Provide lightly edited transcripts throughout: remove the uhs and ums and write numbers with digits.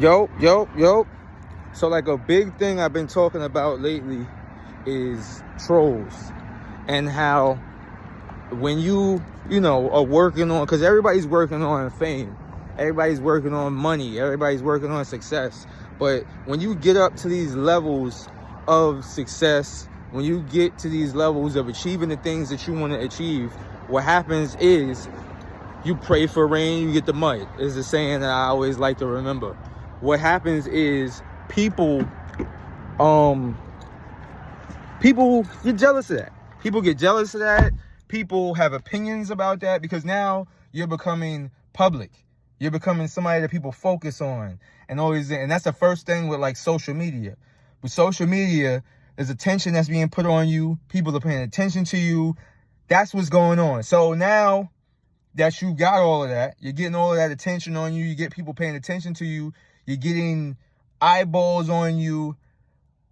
Yo. So like a big thing I've been talking about lately is trolls, and how when you are working on, because everybody's working on fame, everybody's working on money, everybody's working on success. But when you get up to these levels of success, when you get to these levels of achieving the things that you want to achieve, what happens is you pray for rain, you get the mud, is the saying that I always like to remember. What happens is um people get jealous of that. People get jealous of that. People have opinions about that, because now you're becoming public. You're becoming somebody that people focus on, and that's the first thing with like social media. With social media, there's attention that's being put on you. People are paying attention to you. That's what's going on. So now that you got all of that, you're getting all of that attention on you. You get people paying attention to you. You're getting eyeballs on you.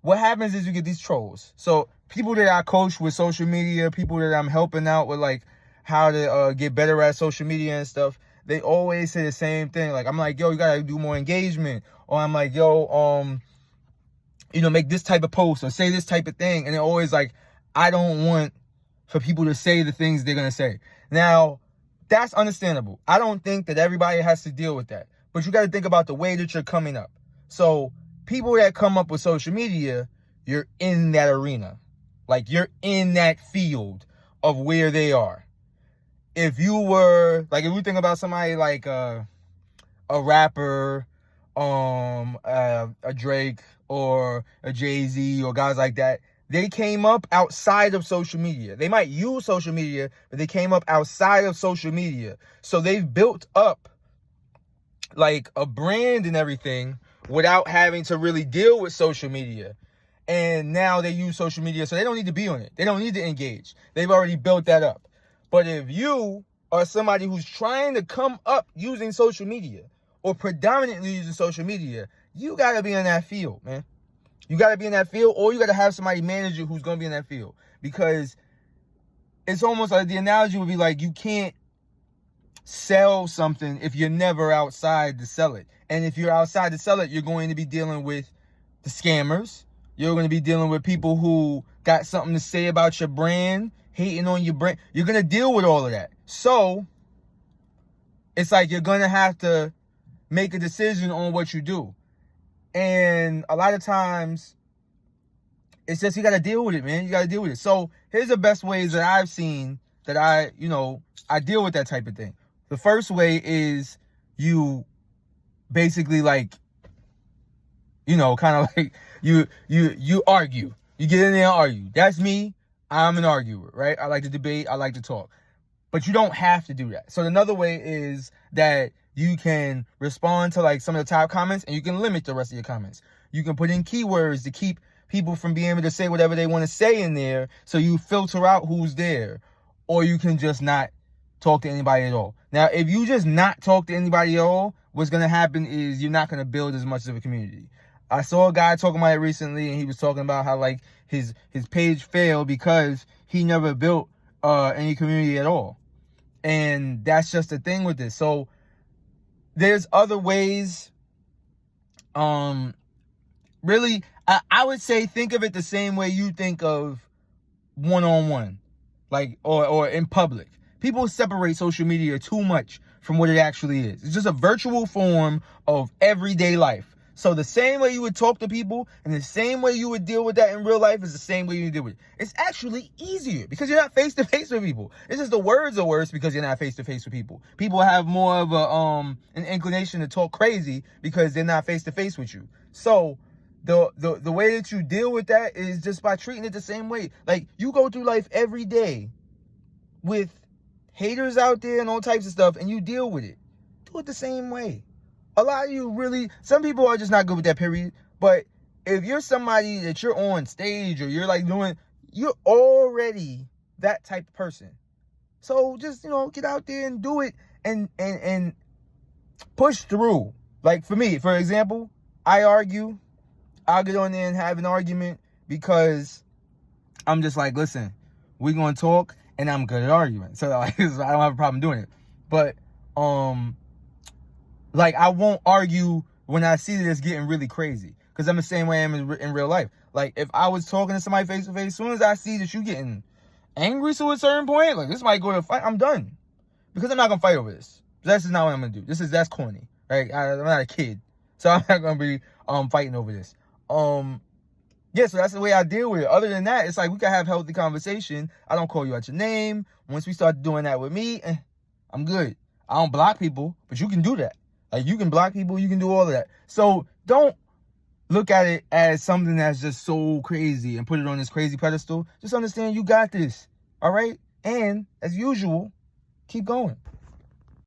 What happens is you get these trolls. So people that I coach with social media, people that I'm helping out with like how to get better at social media and stuff, they always say the same thing. Like, I'm like, yo, you gotta do more engagement. Or I'm like, yo, make this type of post or say this type of thing. And they're always like, I don't want for people to say the things they're gonna say. Now, that's understandable. I don't think that everybody has to deal with that. But you gotta think about the way that you're coming up. So people that come up with social media, you're in that arena. Like, you're in that field of where they are. If you think about somebody like a rapper, a Drake or a Jay-Z or guys like that, they came up outside of social media. They might use social media, but they came up outside of social media. So they've built up like a brand and everything without having to really deal with social media. And now they use social media, so they don't need to be on it. They don't need to engage. They've already built that up. But if you are somebody who's trying to come up using social media or predominantly using social media, you got to be in that field, man. You got to be in that field, or you got to have somebody manage you who's going to be in that field. Because it's almost like the analogy would be like, you can't sell something if you're never outside to sell it. And if you're outside to sell it, you're going to be dealing with the scammers. You're going to be dealing with people who got something to say about your brand, hating on your brand. You're going to deal with all of that. So it's like you're going to have to make a decision on what you do. And a lot of times it's just, you got to deal with it, man. You got to deal with it. So here's the best ways that I've seen that I deal with that type of thing. The first way is you basically kind of like you argue. You get in there and argue. That's me. I'm an arguer, right? I like to debate. I like to talk. But you don't have to do that. So another way is that you can respond to like some of the top comments, and you can limit the rest of your comments. You can put in keywords to keep people from being able to say whatever they want to say in there, so you filter out who's there. Or you can just not talk to anybody at all. Now, if you just not talk to anybody at all, what's going to happen is you're not going to build as much of a community. I saw a guy talking about it recently, and he was talking about how like his page failed because he never built any community at all. And that's just the thing with this. So there's other ways. Really, I would say think of it the same way you think of one-on-one, like or in public. People separate social media too much from what it actually is. It's just a virtual form of everyday life. So the same way you would talk to people and the same way you would deal with that in real life is the same way you deal with it. It's actually easier because you're not face to face with people. It's just the words are worse because you're not face to face with people. People have more of an inclination to talk crazy because they're not face to face with you. So the way that you deal with that is just by treating it the same way. Like, you go through life every day with haters out there and all types of stuff, and you deal with it. Do it the same way. A lot of you some people are just not good with that, period. But if you're somebody that you're on stage or you're like you're already that type of person. So just, get out there and do it and push through. Like for me, for example, I argue. I'll get on there and have an argument because I'm just like, listen, we're going to talk, and I'm good at arguing. So like, I don't have a problem doing it. But, I won't argue when I see that it's getting really crazy. Because I'm the same way I am in real life. Like, if I was talking to somebody face to face, as soon as I see that you getting angry to a certain point, like, this might go to a fight, I'm done. Because I'm not going to fight over this. That's just not what I'm going to do. That's corny. Right? I'm not a kid. So I'm not going to be fighting over this. Yeah, so that's the way I deal with it. Other than that, it's like we can have healthy conversation. I don't call you out your name. Once we start doing that with me, I'm good. I don't block people, but you can do that. Like, you can block people, you can do all of that. So don't look at it as something that's just so crazy and put it on this crazy pedestal. Just understand you got this, all right? And, as usual, keep going.